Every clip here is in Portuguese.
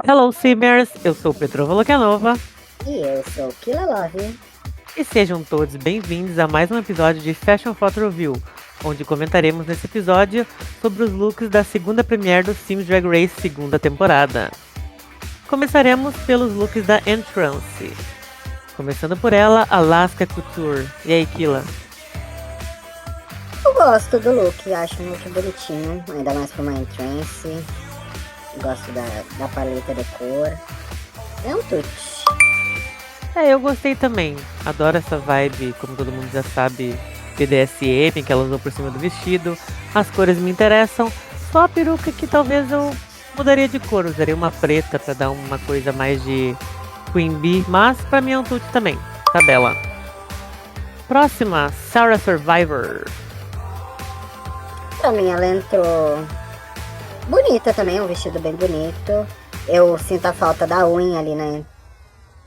Hello, Simmers! Eu sou Petrova Locanova E eu sou Kila Love. e sejam todos bem-vindos a mais um episódio de Fashion Photo Review, onde comentaremos nesse episódio sobre os looks da segunda premiere do Sims Drag Race segunda temporada. Começaremos pelos looks da Entrance, começando por ela, Alaska Couture. E aí, Kila? Eu gosto do look, acho um look bonitinho, ainda mais pra uma entrance. Gosto da paleta de cor. É um touch. Eu gostei também. Adoro essa vibe, como todo mundo já sabe, BDSM, que ela usou por cima do vestido. As cores me interessam. Só a peruca que talvez eu mudaria de cor. Usaria uma preta pra dar uma coisa mais de Queen Bee. Mas pra mim é um tudo também. Tá bela. Próxima, Sarah Survivor. Pra mim ela entrou bonita também, um vestido bem bonito. Eu sinto a falta da unha ali, né?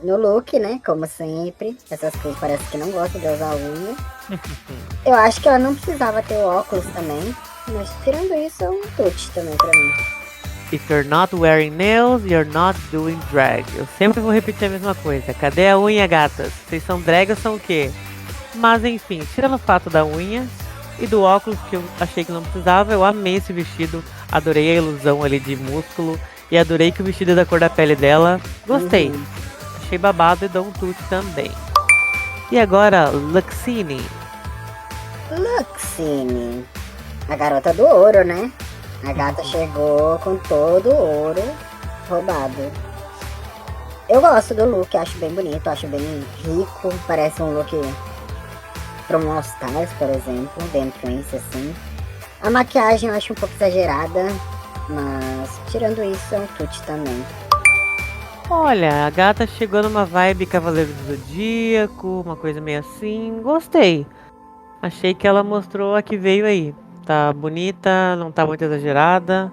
No look, né? Como sempre. Essas coisas parece que não gostam de usar unha. Eu acho que ela não precisava ter o óculos também. Mas tirando isso, é um touch também pra mim. If you're not wearing nails, you're not doing drag. Eu sempre vou repetir a mesma coisa. Cadê a unha, gatas? Vocês são drag ou são o quê? Mas enfim, tirando o fato da unha e do óculos que eu achei que não precisava, eu amei esse vestido. Adorei a ilusão ali de músculo. E adorei que o vestido é da cor da pele dela. Gostei. Achei babado e dou um tute também. E agora, Luxine. Luxine. A garota do ouro, né? A gata chegou com todo o ouro roubado. Eu gosto do look, acho bem bonito, acho bem rico. Parece um look para um All Stars, por exemplo, The Entrance, assim. A maquiagem eu acho um pouco exagerada, mas tirando isso é um tute também. Olha, a gata chegou numa vibe Cavaleiro do Zodíaco, uma coisa meio assim. Gostei. Achei que ela mostrou a que veio aí. Tá bonita, não tá muito exagerada.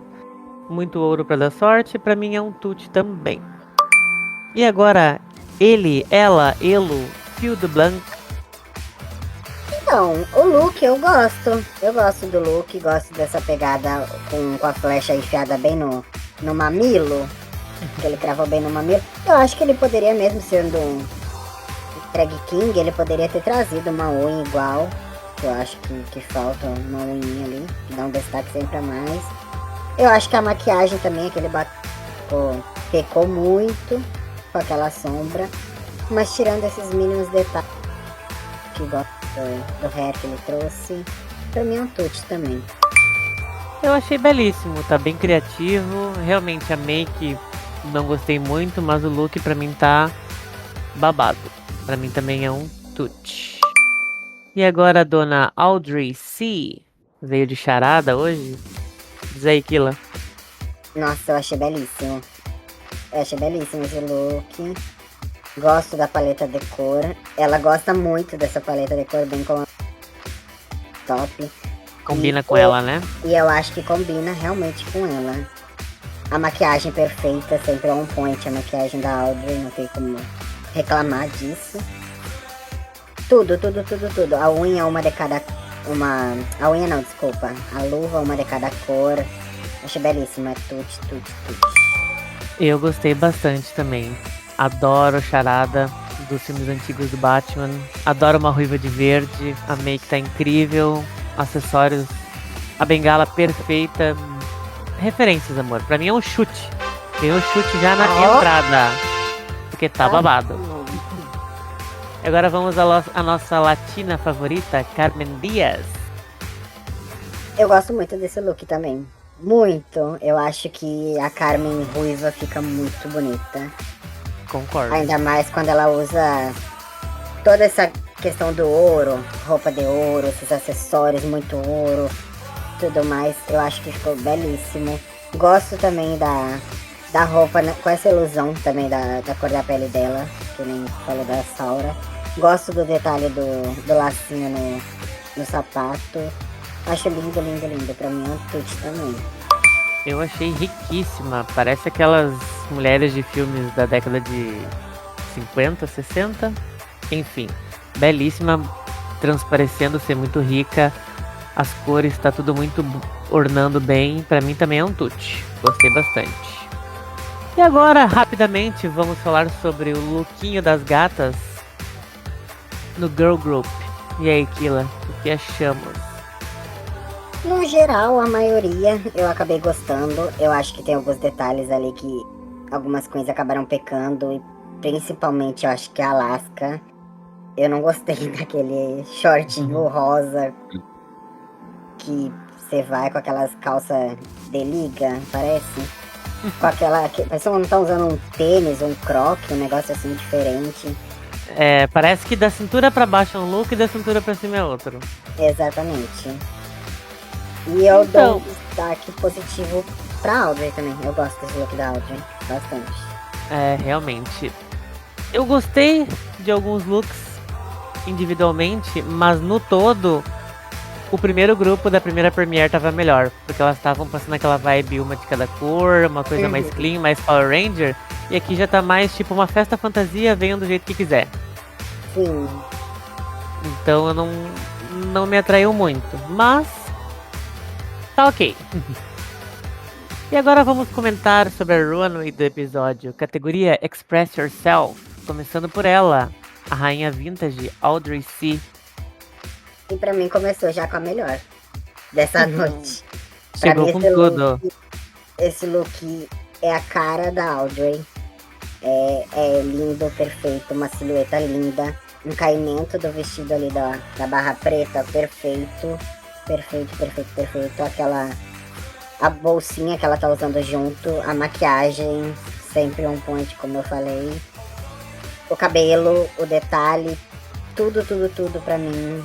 Muito ouro pra dar sorte. Pra mim é um tute também. E agora, ela, Fio de Blanc. Então, o look eu gosto. Eu gosto do look, gosto dessa pegada com a flecha enfiada bem no mamilo. Que ele cravou bem no mamilo. Eu acho que ele poderia, mesmo sendo um drag king, ele poderia ter trazido uma unha igual. Eu acho que falta uma unha ali, que dá um destaque sempre a mais. Eu acho que a maquiagem também, aquele pecou muito com aquela sombra. Mas tirando esses mínimos detalhes que gosto do hair que ele trouxe, pra mim é um touch também. Eu achei belíssimo, tá bem criativo. Realmente a make não gostei muito, mas o look pra mim tá babado. Pra mim também é um tute. E agora a dona Audrey C. Veio de charada hoje. Diz aí, Kila. Nossa, eu achei belíssimo. Eu achei belíssimo esse look. Gosto da paleta de cor. Ela gosta muito dessa paleta de cor, bem como a top. Combina com ela, né? E eu acho que combina realmente com ela. A maquiagem perfeita, sempre on point. A maquiagem da Audrey, não tem como reclamar disso. Tudo. A unha, uma de cada... A unha não, desculpa. A luva, uma de cada cor. Achei belíssima. Tudo. Eu gostei bastante também. Adoro charada dos filmes antigos do Batman. Adoro uma ruiva de verde. A make tá incrível. Acessórios. A bengala perfeita. Referências, amor. Pra mim é um chute. Tem um chute já na entrada. Porque tá babado. Agora vamos à nossa latina favorita, Carmen Diaz. Eu gosto muito desse look também. Muito. Eu acho que a Carmen ruiva fica muito bonita. Concordo. Ainda mais quando ela usa toda essa questão do ouro, roupa de ouro, esses acessórios muito ouro, tudo mais. Eu acho que ficou belíssimo. Gosto também da roupa, né, com essa ilusão também da cor da pele dela, que nem falou da Saura. Gosto do detalhe do lacinho no sapato. Acho lindo. Pra mim é um tudo também. Eu achei riquíssima. Parece aquelas mulheres de filmes da década de 50, 60. Enfim, belíssima, transparecendo ser muito rica. As cores, tá tudo muito ornando bem. Pra mim também é um tute. Gostei bastante. E agora, rapidamente, vamos falar sobre o lookinho das gatas no Girl Group. E aí, Kila, o que achamos? No geral, a maioria eu acabei gostando. Eu acho que tem alguns detalhes ali que algumas coisas acabaram pecando. E principalmente eu acho que a Alaska. Eu não gostei daquele shortinho rosa que você vai com aquelas calças de liga, parece. Com aquela. Parece que não tá usando um tênis, um croque, um negócio assim diferente. É, parece que da cintura pra baixo é um look e da cintura pra cima é outro. Exatamente. E eu dou um Então, destaque positivo pra Audrey também. Eu gosto desse look da Audrey bastante. realmente. Eu gostei de alguns looks individualmente, mas no todo, o primeiro grupo da primeira Premiere tava melhor. Porque elas estavam passando aquela vibe uma de cada cor, uma coisa mais clean, mais Power Ranger. E aqui já tá mais tipo uma festa fantasia, venham do jeito que quiser. Sim. Então eu não me atraiu muito. Mas tá ok. E agora vamos comentar sobre a runway do episódio. Categoria Express Yourself. Começando por ela, a rainha vintage Audrey C. E pra mim começou já com a melhor dessa noite. Pra Chegou mim, com tudo. Esse look é a cara da Audrey. É lindo, perfeito, uma silhueta linda. Um caimento do vestido ali da barra preta, perfeito. Perfeito, perfeito, perfeito. A bolsinha que ela tá usando junto, a maquiagem, sempre on point, como eu falei. O cabelo, o detalhe, tudo, tudo, tudo pra mim.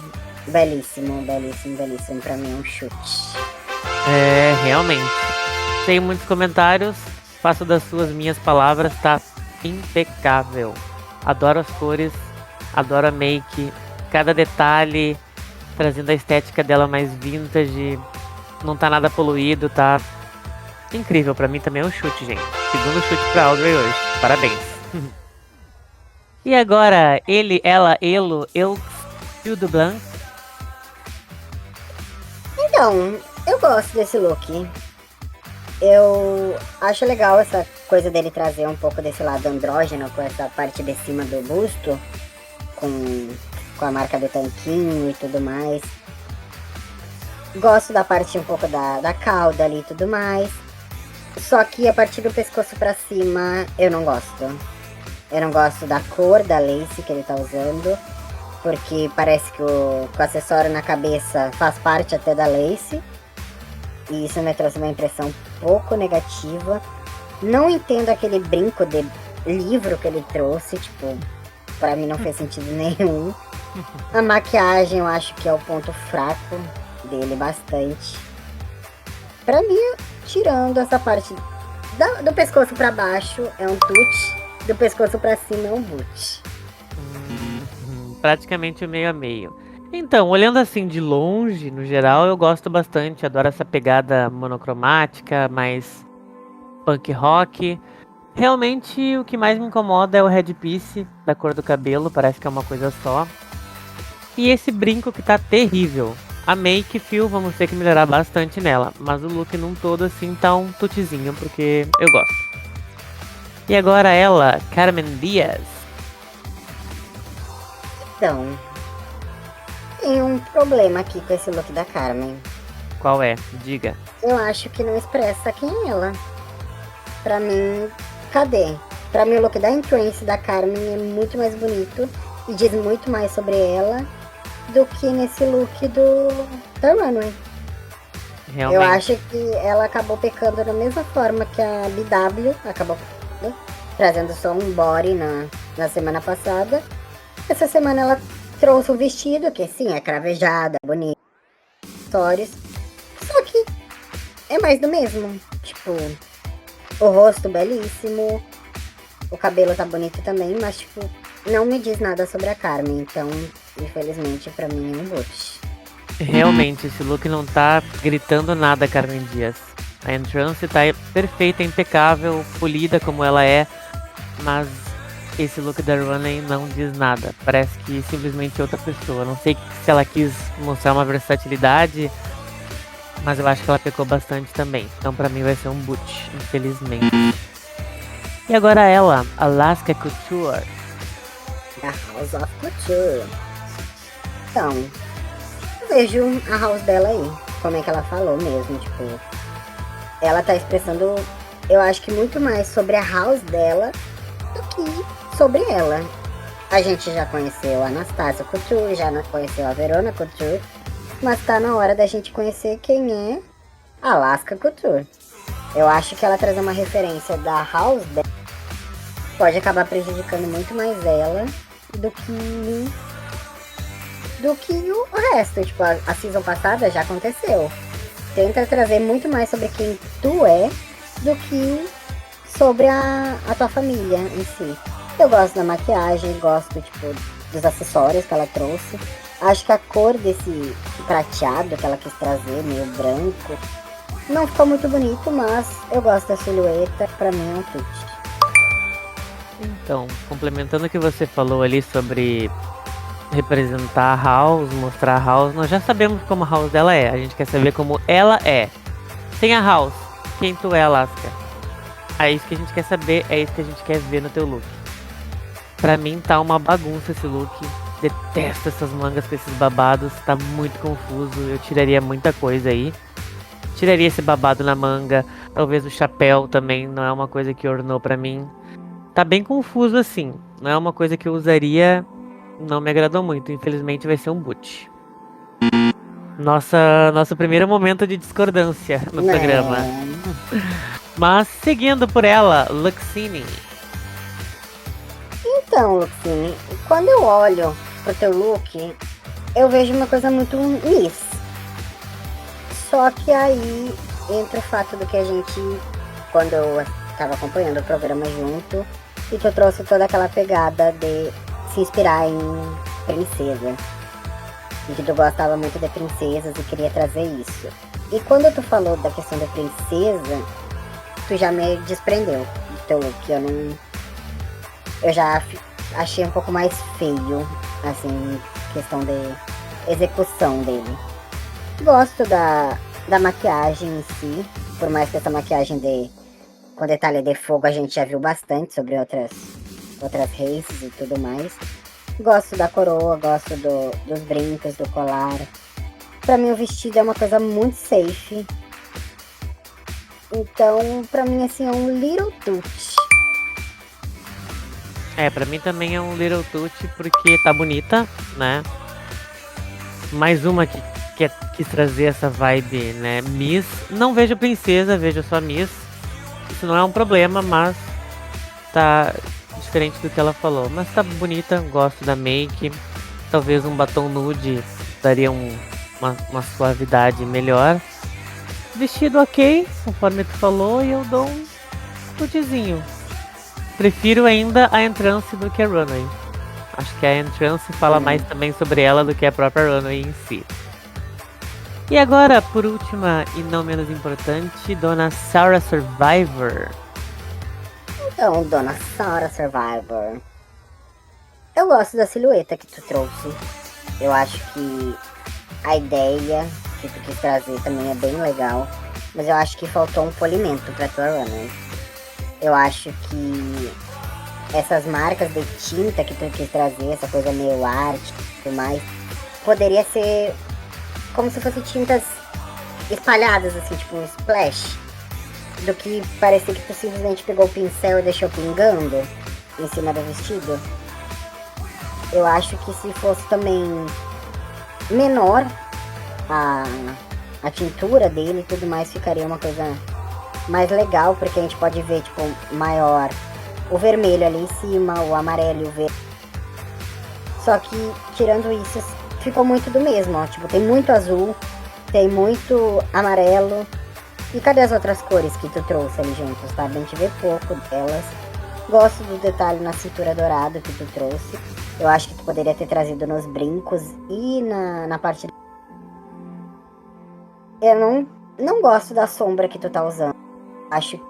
Belíssimo, belíssimo, belíssimo. Pra mim é um chute. É, realmente. Sem muitos comentários. Faço das suas minhas palavras, tá impecável. Adoro as cores, adoro a make, cada detalhe, trazendo a estética dela mais vintage. Não tá nada poluído, tá incrível. Pra mim também é um chute, gente. Segundo chute pra Audrey hoje. Parabéns. E agora, ele, ela, elo, eu, Fio do Blanc. Então, eu gosto desse look. Eu acho legal essa coisa dele trazer um pouco desse lado andrógeno, com essa parte de cima do busto, com a marca do tanquinho e tudo mais. Gosto da parte um pouco da cauda ali e tudo mais. Só que a partir do pescoço pra cima, eu não gosto. Eu não gosto da cor da lace que ele tá usando, porque parece que o acessório na cabeça faz parte até da lace. E isso me trouxe uma impressão um pouco negativa. Não entendo aquele brinco de livro que ele trouxe, tipo, pra mim não fez sentido nenhum. A maquiagem eu acho que é o ponto fraco dele bastante. Pra mim, tirando essa parte do pescoço pra baixo é um tute, do pescoço pra cima é um boot. Praticamente o meio a meio. Então, olhando assim de longe, no geral, eu gosto bastante. Adoro essa pegada monocromática, mais punk rock. Realmente, o que mais me incomoda é o headpiece da cor do cabelo, parece que é uma coisa só. E esse brinco que tá terrível. A make, fio, vamos ter que melhorar bastante nela. Mas o look num todo, assim, tá um tutezinho, porque eu gosto. E agora ela, Carmen Diaz. Então, tem um problema aqui com esse look da Carmen. Qual é? Diga. Eu acho que não expressa quem é ela. Pra mim, cadê? Pra mim o look da Entrance da Carmen é muito mais bonito e diz muito mais sobre ela do que nesse look da Runway. Realmente. Eu acho que ela acabou pecando da mesma forma que a BW acabou pecando, trazendo só um body na semana passada. Essa semana ela trouxe um vestido que sim, é cravejada, bonito, stories. Só que é mais do mesmo. Tipo, o rosto belíssimo, o cabelo tá bonito também, mas tipo, não me diz nada sobre a Carmen, então, infelizmente, pra mim é um boot. Realmente, esse look não tá gritando nada, Carmen Dias. A entrance tá perfeita, impecável, polida como ela é, mas esse look da Runway não diz nada. Parece que simplesmente outra pessoa. Não sei se ela quis mostrar uma versatilidade, mas eu acho que ela pecou bastante também. Então pra mim vai ser um boot, infelizmente. E agora ela, Alaska Couture. A House of Couture. Então, eu vejo a house dela aí. Como é que ela falou mesmo, tipo... Ela tá expressando, eu acho que muito mais sobre a house dela do que sobre ela. A gente já conheceu a Anastasia Couture, já conheceu a Verona Couture, mas tá na hora da gente conhecer quem é Alaska Couture. Eu acho que ela trazer uma referência da house dela pode acabar prejudicando muito mais ela do que o resto. Tipo, a season passada já aconteceu. Tenta trazer muito mais sobre quem tu é do que sobre a tua família em si. Eu gosto da maquiagem, gosto, tipo, dos acessórios que ela trouxe. Acho que a cor desse prateado que ela quis trazer, meio branco, não ficou muito bonito, mas eu gosto da silhueta, pra mim é um fit. Então, complementando o que você falou ali sobre representar a House, mostrar a House, nós já sabemos como a House dela é. A gente quer saber como ela é. Sem a House, quem tu é, Alaska? É isso que a gente quer saber, é isso que a gente quer ver no teu look. Pra mim tá uma bagunça esse look. Detesto essas mangas com esses babados, tá muito confuso. Eu tiraria muita coisa aí. Tiraria esse babado na manga, talvez o chapéu também, não é uma coisa que ornou pra mim. Tá bem confuso assim, não é uma coisa que eu usaria, não me agradou muito, infelizmente vai ser um boot. Nosso primeiro momento de discordância no programa. Mas seguindo por ela, Luxine. Então, Luxine, quando eu olho pro teu look, eu vejo uma coisa muito Miss. Só que aí entra o fato do que a gente, quando eu tava acompanhando o programa junto, e tu trouxe toda aquela pegada de se inspirar em princesa. E que tu gostava muito de princesas e queria trazer isso. E quando tu falou da questão da princesa, tu já me desprendeu do teu look. Eu já achei um pouco mais feio, assim, questão de execução dele. Gosto da maquiagem em si, por mais que essa maquiagem com detalhe de fogo a gente já viu bastante sobre outras races e tudo mais. Gosto da coroa, gosto dos brincos, do colar. Pra mim o vestido é uma coisa muito safe. Então, pra mim assim, é um little touch. Pra mim também é um little touch porque tá bonita, né? Mais uma que quis trazer essa vibe, né? Miss. Não vejo princesa, vejo só Miss. Isso não é um problema, mas tá diferente do que ela falou. Mas tá bonita, gosto da make. Talvez um batom nude daria uma suavidade melhor. Vestido ok, conforme tu falou, e eu dou um nudezinho. Prefiro ainda a entrance do que a runway. Acho que a entrance fala mais também sobre ela do que a própria runway em si. E agora, por última e não menos importante, Dona Sarah Survivor. Então, Dona Sarah Survivor, eu gosto da silhueta que tu trouxe. Eu acho que a ideia que tu quis trazer também é bem legal, mas eu acho que faltou um polimento pra tua runway. Eu acho que essas marcas de tinta que tu quis trazer, essa coisa meio arte e tudo mais, poderia ser como se fossem tintas espalhadas, assim, tipo um splash, do que parecia que tu simplesmente pegou o pincel e deixou pingando em cima do vestido. Eu acho que se fosse também menor a tintura dele e tudo mais, ficaria uma coisa mais legal, porque a gente pode ver, tipo, maior o vermelho ali em cima, o amarelo e o verde. Só que, tirando isso, ficou muito do mesmo, ó. Tipo, tem muito azul, tem muito amarelo. E cadê as outras cores que tu trouxe ali juntos, tá? A gente vê pouco delas. Gosto do detalhe na cintura dourada que tu trouxe. Eu acho que tu poderia ter trazido nos brincos e na parte... Eu não gosto da sombra que tu tá usando. Acho que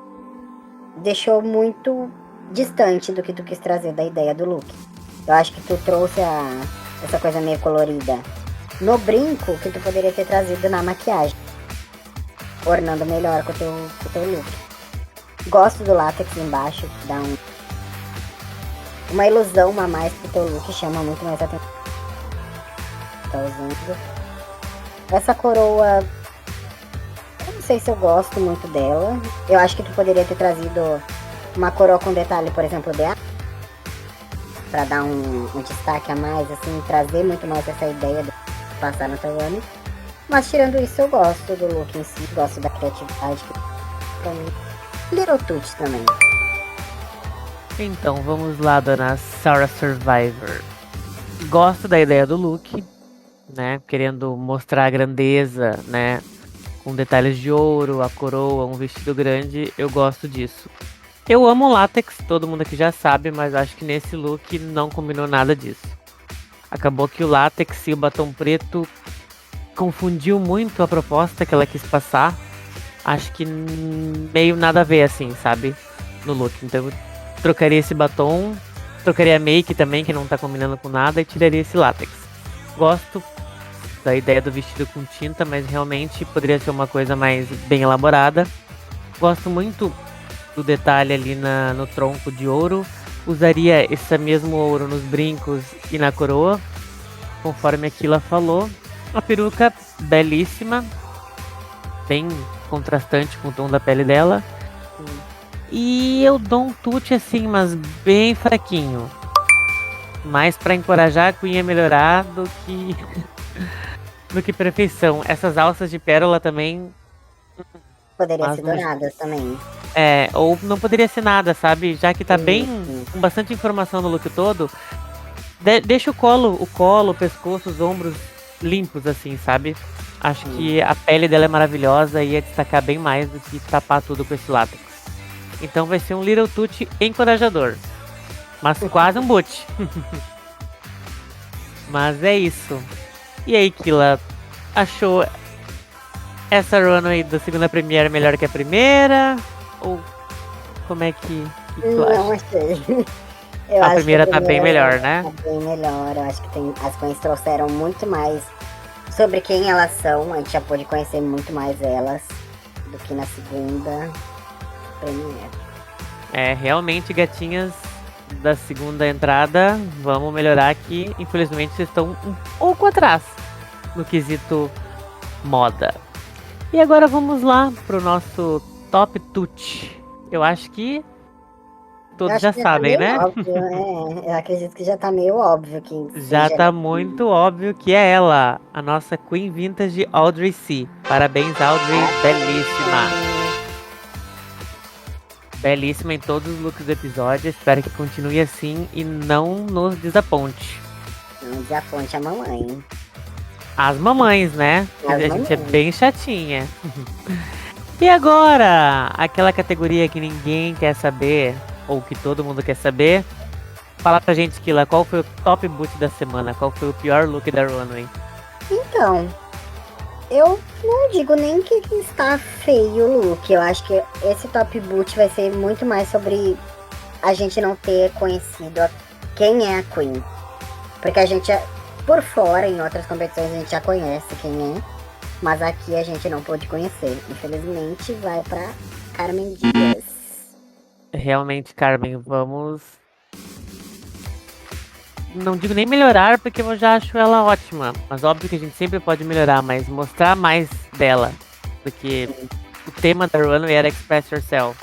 deixou muito distante do que tu quis trazer da ideia do look. Eu acho que tu trouxe essa coisa meio colorida no brinco que tu poderia ter trazido na maquiagem, ornando melhor com o teu look. Gosto do látex embaixo, que dá uma ilusão a mais pro teu look, chama muito mais atenção. Tá usando. Essa coroa, eu não sei se eu gosto muito dela. Eu acho que tu poderia ter trazido uma coroa com detalhe, por exemplo, pra dar um destaque a mais, assim, trazer muito mais essa ideia de passar no teu ano. Mas tirando isso, eu gosto do look em si, gosto da criatividade, que pra mim, Little Toots também. Então, vamos lá, dona Sarah Survivor. Gosto da ideia do look, né? Querendo mostrar a grandeza, né? Com detalhes de ouro, a coroa, um vestido grande. Eu gosto disso. Eu amo látex, todo mundo aqui já sabe, mas acho que nesse look não combinou nada disso. Acabou que o látex e o batom preto confundiu muito a proposta que ela quis passar. Acho que meio nada a ver, assim, sabe? No look. Então eu trocaria esse batom, trocaria a make também, que não tá combinando com nada, e tiraria esse látex. Gosto da ideia do vestido com tinta, mas realmente poderia ser uma coisa mais bem elaborada. Gosto muito do detalhe ali no tronco de ouro. Usaria esse mesmo ouro nos brincos e na coroa, conforme a Kila falou. Uma peruca belíssima, bem contrastante com o tom da pele dela. E eu dou um tute assim, mas bem fraquinho. Mais pra encorajar a Queen a melhorar do que do que perfeição. Essas alças de pérola também. Poderia Mas ser não- douradas também. ou não poderia ser nada, sabe? Já que tá bem Sim. com bastante informação no look todo, deixa o colo, o pescoço, os ombros limpos, assim, sabe? Acho que a pele dela é maravilhosa e ia destacar bem mais do que tapar tudo com esse látex. Então vai ser um Little Tutti encorajador. Mas quase um boot. Mas é isso. E aí, Kila, achou essa runway da segunda Premiere melhor que a primeira? Ou como é que tu Não acha? achei. Eu A acho que primeira tá bem melhor, né? Tá bem melhor. Eu acho que as queens trouxeram muito mais sobre quem elas são. A gente já pôde conhecer muito mais elas do que na segunda Premiere. Realmente, gatinhas da segunda entrada, vamos melhorar aqui. Infelizmente, vocês estão um pouco atrás no quesito moda. E agora vamos lá pro nosso Top Tut. Eu acho que Eu todos acho já que sabem, tá meio né? óbvio, Eu acredito que já tá meio óbvio que Já seja tá muito óbvio que é ela, a nossa Queen Vintage Audrey C. Parabéns, Audrey, belíssima. Belíssima em todos os looks do episódio. Espero que continue assim e não nos desaponte. Não desaponte a mamãe. As mamães, né? As A gente é mamães. bem chatinha. E agora, aquela categoria que ninguém quer saber, ou que todo mundo quer saber. Fala pra gente, Kila, qual foi o top boot da semana? Qual foi o pior look da runway? Então, eu não digo nem que está feio o look. Eu acho que esse top boot vai ser muito mais sobre a gente não ter conhecido quem é a Queen. Porque a gente, por fora, em outras competições, a gente já conhece quem é. Mas aqui a gente não pôde conhecer. Infelizmente, vai pra Carmen Dias. Realmente, Carmen, vamos. Não digo nem melhorar, porque eu já acho ela ótima. Mas óbvio que a gente sempre pode melhorar, mas mostrar mais dela. Porque o tema da runway era Express Yourself.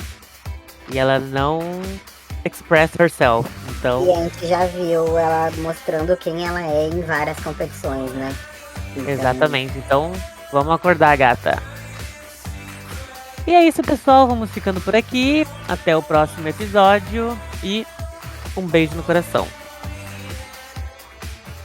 E ela não express herself. Então, E a gente já viu ela mostrando quem ela é em várias competições, né? Então, exatamente. Então, vamos acordar, gata. E é isso, pessoal. Vamos ficando por aqui. Até o próximo episódio. E um beijo no coração.